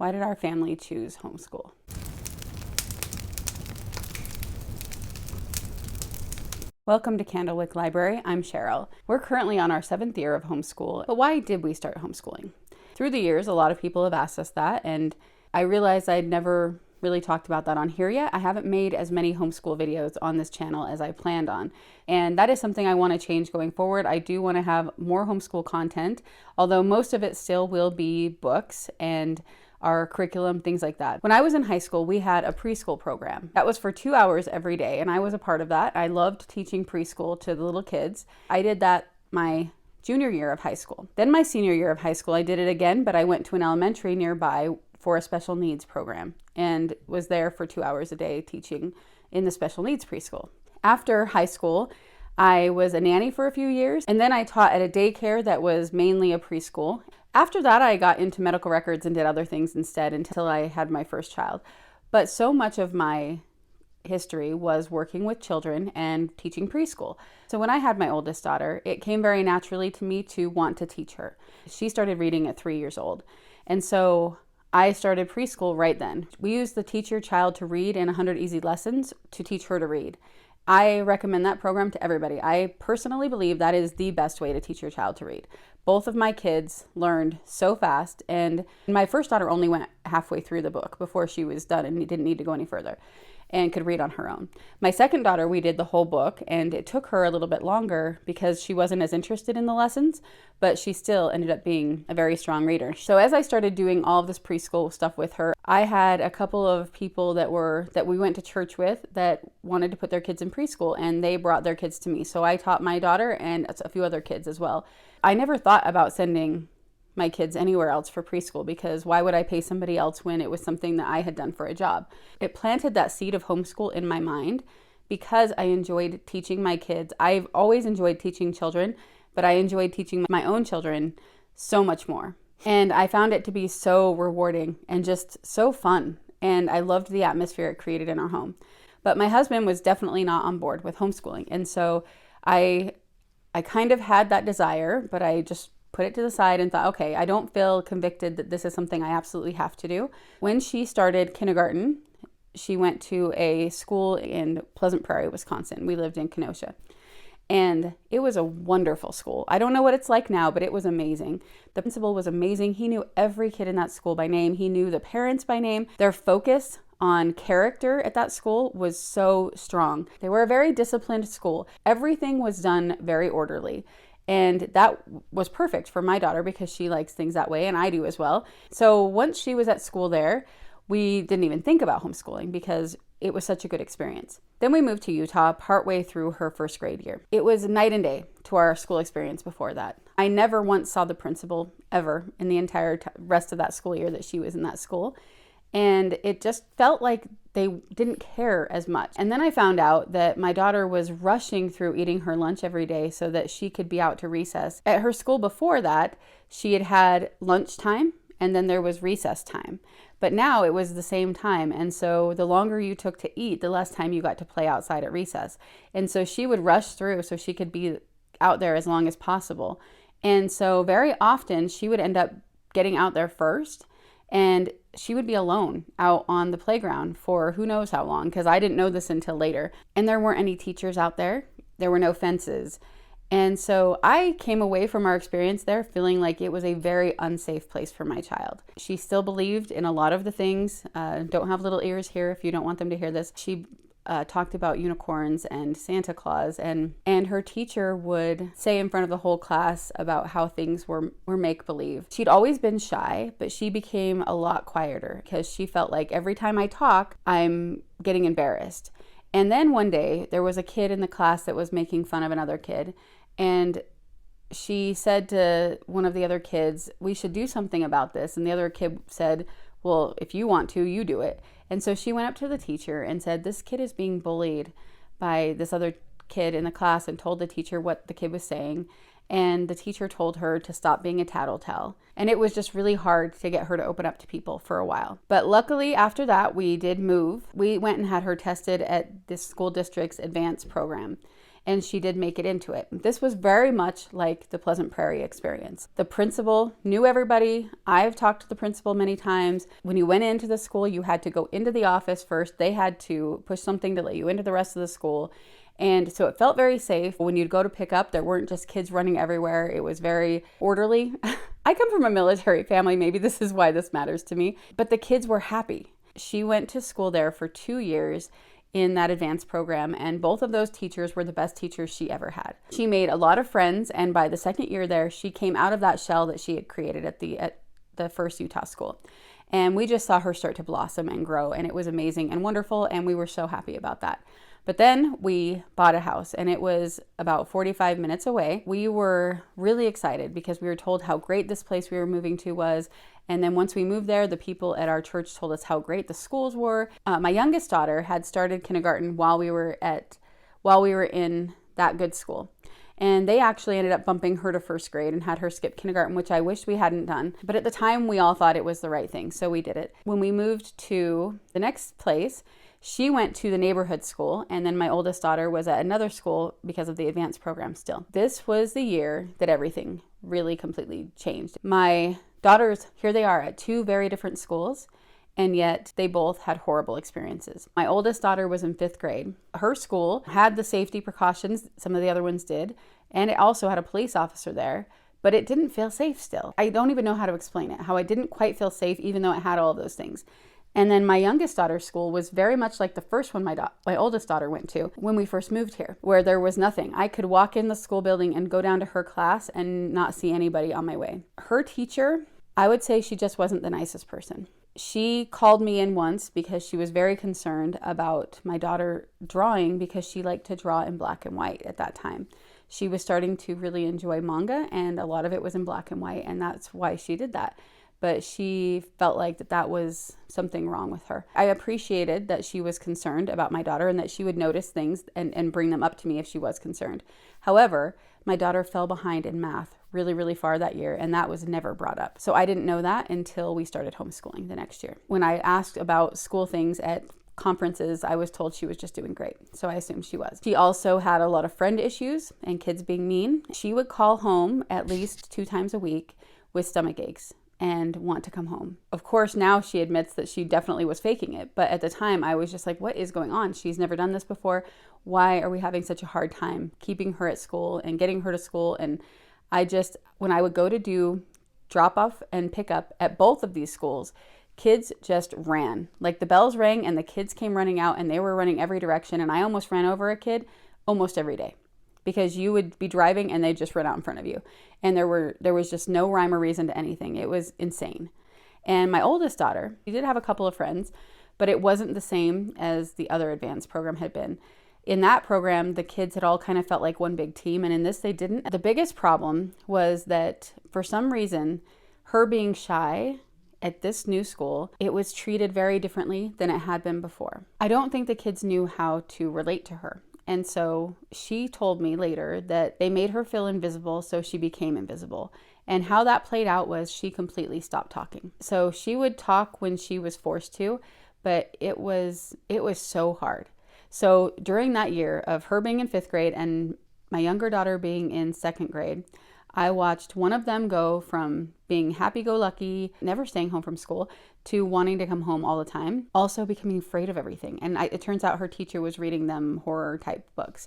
Why did our family choose homeschool? Welcome to Candlewick Library. I'm Cheryl. We're currently on our 7th year of homeschool, but why did we start homeschooling? Through the years, a lot of people have asked us that, and I realized I'd never really talked about that on here yet. I haven't made as many homeschool videos on this channel as I planned on, and that is something I want to change going forward. I do want to have more homeschool content, although most of it still will be books and our curriculum, things like that. When I was in high school, we had a preschool program. That was for 2 hours every day, and I was a part of that. I loved teaching preschool to the little kids. I did that my junior year of high school. Then my senior year of high school, I did it again, but I went to an elementary nearby for a special needs program and was there for 2 hours a day teaching in the special needs preschool. After high school, I was a nanny for a few years, and then I taught at a daycare that was mainly a preschool. After that, I got into medical records and did other things instead until I had my first child. But so much of my history was working with children and teaching preschool. So when I had my oldest daughter, it came very naturally to me to want to teach her. She started reading at 3 years old. And so I started preschool right then. We used the Teach Your Child to Read in 100 Easy Lessons to teach her to read. I recommend that program to everybody. I personally believe that is the best way to teach your child to read. Both of my kids learned so fast, and my first daughter only went halfway through the book before she was done and didn't need to go any further and could read on her own. My second daughter, we did the whole book, and it took her a little bit longer because she wasn't as interested in the lessons, but she still ended up being a very strong reader. So as I started doing all of this preschool stuff with her, I had a couple of people that we went to church with that wanted to put their kids in preschool, and they brought their kids to me. So I taught my daughter and a few other kids as well. I never thought about sending my kids anywhere else for preschool because why would I pay somebody else when it was something that I had done for a job? It planted that seed of homeschool in my mind because I enjoyed teaching my kids. I've always enjoyed teaching children, but I enjoyed teaching my own children so much more. And I found it to be so rewarding and just so fun. And I loved the atmosphere it created in our home. But my husband was definitely not on board with homeschooling. And so I kind of had that desire, but I just put it to the side and thought, okay, I don't feel convicted that this is something I absolutely have to do. When she started kindergarten, she went to a school in Pleasant Prairie, Wisconsin. We lived in Kenosha. And it was a wonderful school. I don't know what it's like now, but it was amazing. The principal was amazing. He knew every kid in that school by name. He knew the parents by name. Their focus on character at that school was so strong. They were a very disciplined school. Everything was done very orderly. And that was perfect for my daughter because she likes things that way, and I do as well. So once she was at school there, we didn't even think about homeschooling because it was such a good experience. Then we moved to Utah partway through her first grade year. It was night and day to our school experience before that. I never once saw the principal ever in the entire rest of that school year that she was in that school. And it just felt like they didn't care as much. And then I found out that my daughter was rushing through eating her lunch every day so that she could be out to recess. At her school before that, she had had lunchtime and then there was recess time. But now it was the same time. And so the longer you took to eat, the less time you got to play outside at recess. And so she would rush through so she could be out there as long as possible. And so very often she would end up getting out there first, and she would be alone out on the playground for who knows how long, because I didn't know this until later. And there weren't any teachers out there. There were no fences. And so I came away from our experience there feeling like it was a very unsafe place for my child. She still believed in a lot of the things. Don't have little ears here if you don't want them to hear this. She talked about unicorns and Santa Claus, and her teacher would say in front of the whole class about how things were make-believe. She'd always been shy, but she became a lot quieter because she felt like every time I talk, I'm getting embarrassed. And then one day there was a kid in the class that was making fun of another kid, and she said to one of the other kids, "We should do something about this." And the other kid said, "Well, if you want to, you do it." And so she went up to the teacher and said, "This kid is being bullied by this other kid in the class," and told the teacher what the kid was saying. And the teacher told her to stop being a tattletale. And it was just really hard to get her to open up to people for a while. But luckily, after that, we did move. We went and had her tested at this school district's advanced program. and she did make it into it. This was very much like the Pleasant Prairie experience. The principal knew everybody. I've talked to the principal many times. When you went into the school, you had to go into the office first. They had to push something to let you into the rest of the school. And so it felt very safe. When you'd go to pick up, there weren't just kids running everywhere. It was very orderly. I come from a military family. Maybe this is why this matters to me. But the kids were happy. She went to school there for 2 years in that advanced program, and both of those teachers were the best teachers she ever had. She made a lot of friends, and by the second year there, she came out of that shell that she had created at the first Utah school. And we just saw her start to blossom and grow, and it was amazing and wonderful, and we were so happy about that. But then we bought a house, and it was about 45 minutes away. We were really excited because we were told how great this place we were moving to was. And then once we moved there, the people at our church told us how great the schools were. My youngest daughter had started kindergarten while we were in that good school. And they actually ended up bumping her to first grade and had her skip kindergarten, which I wish we hadn't done. But at the time, we all thought it was the right thing, so we did it. When we moved to the next place, she went to the neighborhood school, and then my oldest daughter was at another school because of the advanced program still. This was the year that everything really completely changed. My daughters, here they are at 2 very different schools, and yet they both had horrible experiences. My oldest daughter was in 5th grade. Her school had the safety precautions, some of the other ones did, and it also had a police officer there, but it didn't feel safe still. I don't even know how to explain it, how I didn't quite feel safe even though it had all of those things. And then my youngest daughter's school was very much like the first one my oldest daughter went to when we first moved here, where there was nothing. I could walk in the school building and go down to her class and not see anybody on my way. Her teacher, I would say she just wasn't the nicest person. She called me in once because she was very concerned about my daughter drawing because she liked to draw in black and white at that time. She was starting to really enjoy manga, and a lot of it was in black and white, and that's why she did that. But she felt like that was something wrong with her. I appreciated that she was concerned about my daughter and that she would notice things and bring them up to me if she was concerned. However, my daughter fell behind in math really, really far that year, and that was never brought up. So I didn't know that until we started homeschooling the next year. When I asked about school things at conferences, I was told she was just doing great. So I assumed she was. She also had a lot of friend issues and kids being mean. She would call home at least 2 times a week with stomach aches and want to come home. Of course, now she admits that she definitely was faking it. But at the time, I was just like, what is going on? She's never done this before. Why are we having such a hard time keeping her at school and getting her to school? And when I would go to do drop off and pick up at both of these schools, kids just ran. Like the bells rang and the kids came running out and they were running every direction. And I almost ran over a kid almost every day, because you would be driving and they'd just run out in front of you. And there was just no rhyme or reason to anything. It was insane. And my oldest daughter, she did have a couple of friends, but it wasn't the same as the other advanced program had been. In that program, the kids had all kind of felt like one big team, and in this they didn't. The biggest problem was that for some reason, her being shy at this new school, it was treated very differently than it had been before. I don't think the kids knew how to relate to her. And so she told me later that they made her feel invisible, so she became invisible. And how that played out was she completely stopped talking. So she would talk when she was forced to, but it was so hard. So during that year of her being in 5th grade and my younger daughter being in 2nd grade, I watched one of them go from being happy-go-lucky, never staying home from school, to wanting to come home all the time, also becoming afraid of everything. And it turns out her teacher was reading them horror-type books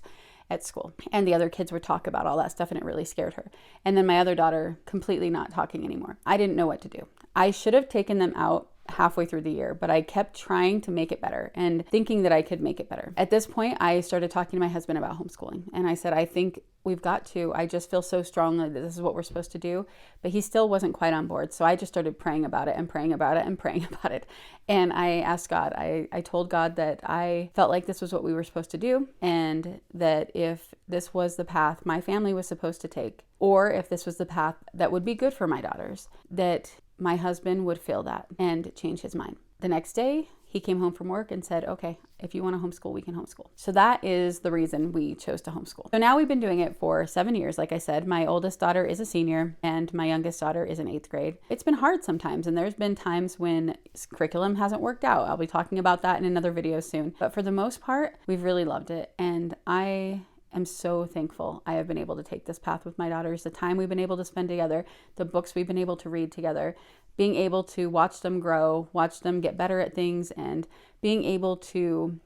at school. And the other kids would talk about all that stuff, and it really scared her. And then my other daughter completely not talking anymore. I didn't know what to do. I should have taken them out halfway through the year, but I kept trying to make it better and thinking that I could make it better. At this point, I started talking to my husband about homeschooling, and I said, I think we've got to. I just feel so strongly that this is what we're supposed to do, but he still wasn't quite on board. So I just started praying about it and praying about it and praying about it. And I asked God, I told God that I felt like this was what we were supposed to do, and that if this was the path my family was supposed to take, or if this was the path that would be good for my daughters, that my husband would feel that and change his mind. The next day, he came home from work and said, okay, if you want to homeschool, we can homeschool. So that is the reason we chose to homeschool. So now we've been doing it for 7 years. Like I said, my oldest daughter is a senior and my youngest daughter is in 8th grade. It's been hard sometimes, and there's been times when curriculum hasn't worked out. I'll be talking about that in another video soon. But for the most part, we've really loved it. And I am so thankful I have been able to take this path with my daughters, the time we've been able to spend together, the books we've been able to read together, being able to watch them grow, watch them get better at things, and being able to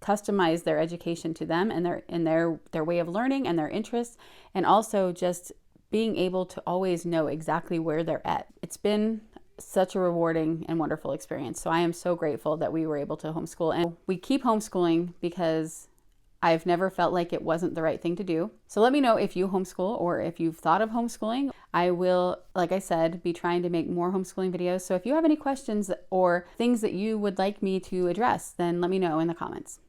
customize their education to them and their way of learning and their interests, and also just being able to always know exactly where they're at. It's been such a rewarding and wonderful experience. So I am so grateful that we were able to homeschool, and we keep homeschooling because I've never felt like it wasn't the right thing to do. So let me know if you homeschool or if you've thought of homeschooling. I will, like I said, be trying to make more homeschooling videos. So if you have any questions or things that you would like me to address, then let me know in the comments.